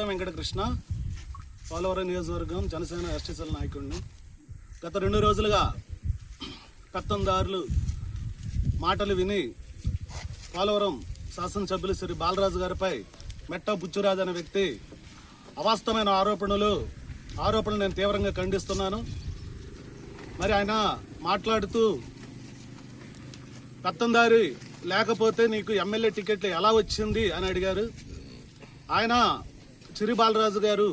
వెంకటకృష్ణ, పోలవరం నియోజకవర్గం జనసేన ఎస్టీసీల నాయకుడిని. గత 2 రోజులుగా పెత్తందారులు మాటలు విని పోలవరం శాసనసభ్యులు శ్రీ బాలరాజు గారిపై మెట్ట బుచ్చురాజు అనే వ్యక్తి అవాస్తవమైన ఆరోపణలు నేను తీవ్రంగా ఖండిస్తున్నాను. మరి ఆయన మాట్లాడుతూ పెత్తందారి లేకపోతే నీకు ఎమ్మెల్యే టికెట్లు ఎలా వచ్చింది అని అడిగారు. ఆయన చిరి బాలరాజు గారు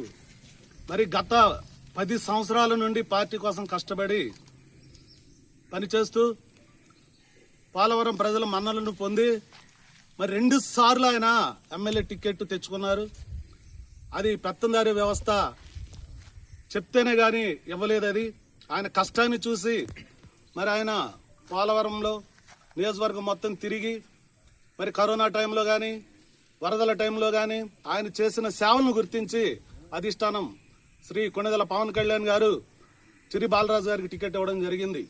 మరి గత 10 సంవత్సరాల నుండి పార్టీ కోసం కష్టపడి పనిచేస్తూ పోలవరం ప్రజల మన్నలను పొంది మరి 2 సార్లు ఆయన ఎమ్మెల్యే టికెట్ తెచ్చుకున్నారు. అది పెత్తందారి వ్యవస్థ చెప్తేనే కానీ ఇవ్వలేదు. అది ఆయన కష్టాన్ని చూసి మరి ఆయన పోలవరంలో నియోజకవర్గం మొత్తం తిరిగి మరి కరోనా టైంలో కానీ వరదల టైంలో కానీ ఆయన చేసిన సేవలను గుర్తించి అధిష్టానం శ్రీ కొణిదెల పవన్ కళ్యాణ్ గారు చిరి బాలరాజు గారికి టికెట్ ఇవ్వడం జరిగింది.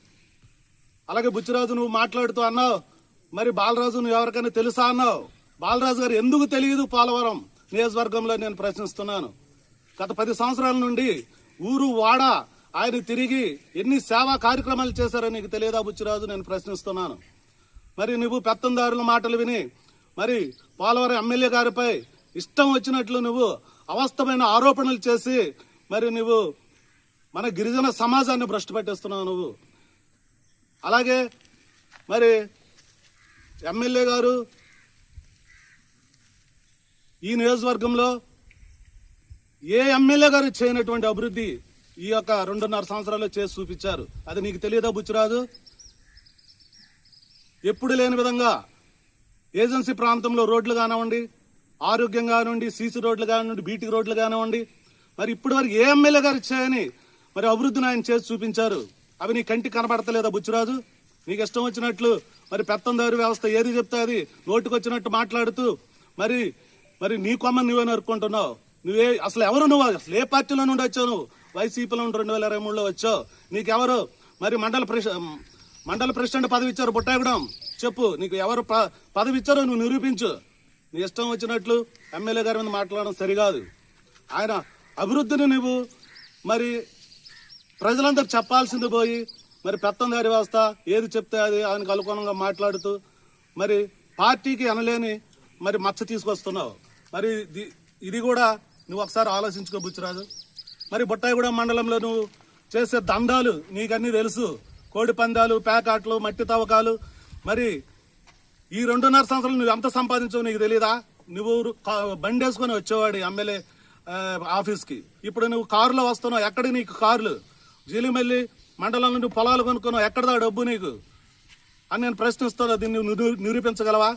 అలాగే బుచ్చిరాజు నువ్వు మాట్లాడుతూ అన్నావు, మరి బాలరాజు నువ్వు ఎవరికైనా తెలుసా అన్నావు. బాలరాజు గారు ఎందుకు తెలియదు పోలవరం నియోజకవర్గంలో నేను ప్రశ్నిస్తున్నాను. గత 10 సంవత్సరాల నుండి ఊరు వాడ ఆయన తిరిగి ఎన్ని సేవా కార్యక్రమాలు చేశారో నీకు తెలియదా బుచ్చిరాజు? నేను ప్రశ్నిస్తున్నాను. మరి నువ్వు పెత్తందారుల మాటలు విని మరి పోలవరం ఎమ్మెల్యే గారిపై ఇష్టం వచ్చినట్లు నువ్వు అవాస్తవమైన ఆరోపణలు చేసి మరి నువ్వు మన గిరిజన సమాజాన్ని భ్రష్టు పట్టిస్తున్నావు నువ్వు. అలాగే మరి ఎమ్మెల్యే గారు ఈ నియోజకవర్గంలో ఏ ఎమ్మెల్యే గారు చేయనటువంటి అభివృద్ధి ఈ యొక్క 2.5 సంవత్సరాల్లో చేసి చూపించారు. అది నీకు తెలియదా బుచ్చిరాజు? ఎప్పుడు లేని విధంగా ఏజెన్సీ ప్రాంతంలో రోడ్లు కానివ్వండి, ఆరోగ్యం కానివ్వండి, సీసీ రోడ్లు కానివ్వండి, బీటీ రోడ్లు కానివ్వండి, మరి ఇప్పటి వరకు ఏ ఎమ్మెల్యే గారు చేయని మరి అభివృద్ధిని ఆయన చేసి చూపించారు. అవి నీ కంటికి కనబడతలేదా బుచ్చిరాజు? నీకు ఇష్టం వచ్చినట్లు మరి పెత్తందారి వ్యవస్థ ఏది చెప్తే అది నోటికొచ్చినట్టు మాట్లాడుతూ మరి మరి నీ కొమ్మని నువ్వే నరుక్కుంటున్నావు. నువ్వే అసలు ఎవరు? నువ్వు అసలు ఏ పార్టీలో నుండి వచ్చావు? నువ్వు వైసీపీలో నుండి 2023లో వచ్చావు. నీకెవరు మరి మండల ప్రెసిడెంట్ పదవి ఇచ్చారు? బుట్టాయిగూడెం చెప్పు, నీకు ఎవరు పదవి ఇచ్చారో నువ్వు నిరూపించు. నీ ఇష్టం వచ్చినట్లు ఎమ్మెల్యే గారి మీద మాట్లాడడం సరికాదు. ఆయన అభివృద్ధిని నువ్వు మరి ప్రజలందరూ చెప్పాల్సింది పోయి మరి పెత్తందారి వ్యవస్థ ఏది చెప్తే అది ఆయనకు అనుగుణంగా మాట్లాడుతూ మరి పార్టీకి అనలేని మరి మచ్చ తీసుకొస్తున్నావు. మరి ఇది కూడా నువ్వు ఒకసారి ఆలోచించుకో బుచ్చిరాజు. మరి బుట్టాయిగూడెం మండలంలో నువ్వు చేసే దందాలు నీకన్నీ తెలుసు. కోడి పందాలు, ప్యాకాట్లు, మట్టి తవ్వకాలు. మరి ఈ 2.5 సంవత్సరాలు నువ్వు ఎంత సంపాదించావు నీకు తెలీదా? నువ్వు బండి వేసుకొని వచ్చేవాడు ఎమ్మెల్యే ఆఫీస్కి. ఇప్పుడు నువ్వు కారులో వస్తున్నావు. ఎక్కడ నీకు కార్లు? జీలిమల్లి మండలం నుండి పొలాలు కొనుక్కున్నావు. ఎక్కడదా డబ్బు నీకు అని నేను ప్రశ్నిస్తాను. దీన్ని నువ్వు నిరూపించగలవా?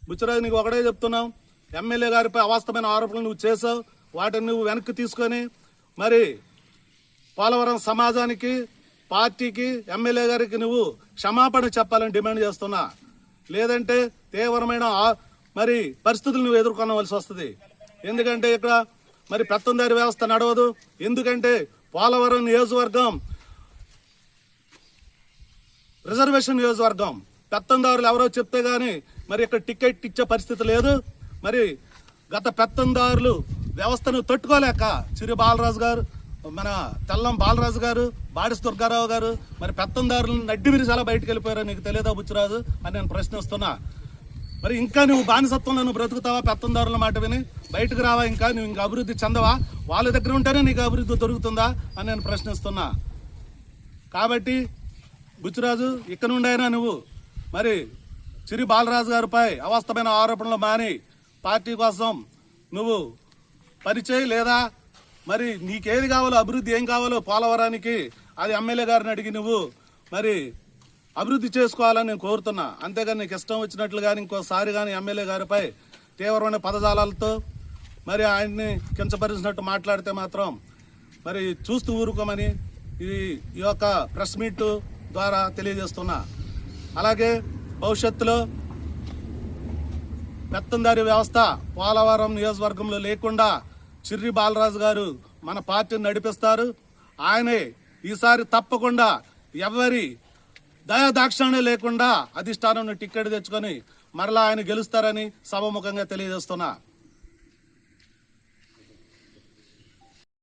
బుచ్చిరాజు, నీకు ఒకటే చెప్తున్నావు, ఎమ్మెల్యే గారిపై అవాస్తవమైన ఆరోపణలు నువ్వు చేసావు. వాటిని నువ్వు వెనక్కి తీసుకొని మరి పోలవరం సమాజానికి, పార్టీకి, ఎమ్మెల్యే గారికి నువ్వు క్షమాపణ చెప్పాలని డిమాండ్ చేస్తున్నా. లేదంటే తీవ్రమైన మరి పరిస్థితులు నువ్వు ఎదుర్కొనవలసి వస్తుంది. ఎందుకంటే ఇక్కడ మరి పెత్తందారి వ్యవస్థ నడవదు. ఎందుకంటే పోలవరం నియోజకవర్గం రిజర్వేషన్ నియోజకవర్గం. పెత్తందారులు ఎవరో చెప్తే గాని మరి ఇక్కడ టికెట్ ఇచ్చే పరిస్థితి లేదు. మరి గత పెత్తందారులు వ్యవస్థను తట్టుకోలేక చిరి బాలరాజు గారు, మన తెల్లం బాలరాజు గారు, బాడిస్ దుర్గారావు గారు మరి పెత్తందారులను నడ్డి విరిసి ఎలా బయటకు వెళ్ళిపోయారో నీకు తెలియదా బుచ్చిరాజు అని నేను ప్రశ్నిస్తున్నా. మరి ఇంకా నువ్వు బానిసత్వంలో నువ్వు బ్రతుకుతావా? పెత్తందారుల మాట విని బయటకు రావా? నువ్వు ఇంకా అభివృద్ధి చెందవా? వాళ్ళ దగ్గర ఉంటేనే నీకు అభివృద్ధి దొరుకుతుందా అని నేను ప్రశ్నిస్తున్నా. కాబట్టి బుచ్చిరాజు, ఇక్కడ నుండైనా నువ్వు మరి చిరి బాలరాజు గారిపై అవాస్తవమైన ఆరోపణలు మాని పార్టీ కోసం నువ్వు పనిచేయి. లేదా మరి నీకేది కావాలో, అభివృద్ధి ఏం కావాలో పోలవరానికి అది ఎమ్మెల్యే గారిని అడిగి నువ్వు మరి అభివృద్ధి చేసుకోవాలని నేను కోరుతున్నా. అంతేగాని నీకు ఇష్టం వచ్చినట్లు కానీ ఇంకోసారి కానీ ఎమ్మెల్యే గారిపై తీవ్రమైన పదజాలాలతో మరి ఆయన్ని కించపరిచినట్టు మాట్లాడితే మాత్రం మరి చూస్తూ ఊరుకోమని ఈ యొక్క ప్రెస్ మీట్ ద్వారా తెలియజేస్తున్నా. అలాగే భవిష్యత్తులో పెత్తందారి వ్యవస్థ పోలవరం నియోజకవర్గంలో లేకుండా చిర్రి బాలరాజు గారు మన పార్టీని నడిపిస్తారు. ఆయనే ఈసారి తప్పకుండా ఎవరి దయాదాక్షిణ్యం లేకుండా అధిష్టానం టికెట్ తెచ్చుకొని మరలా ఆయన గెలుస్తారని సభముఖంగా తెలియజేస్తున్నా.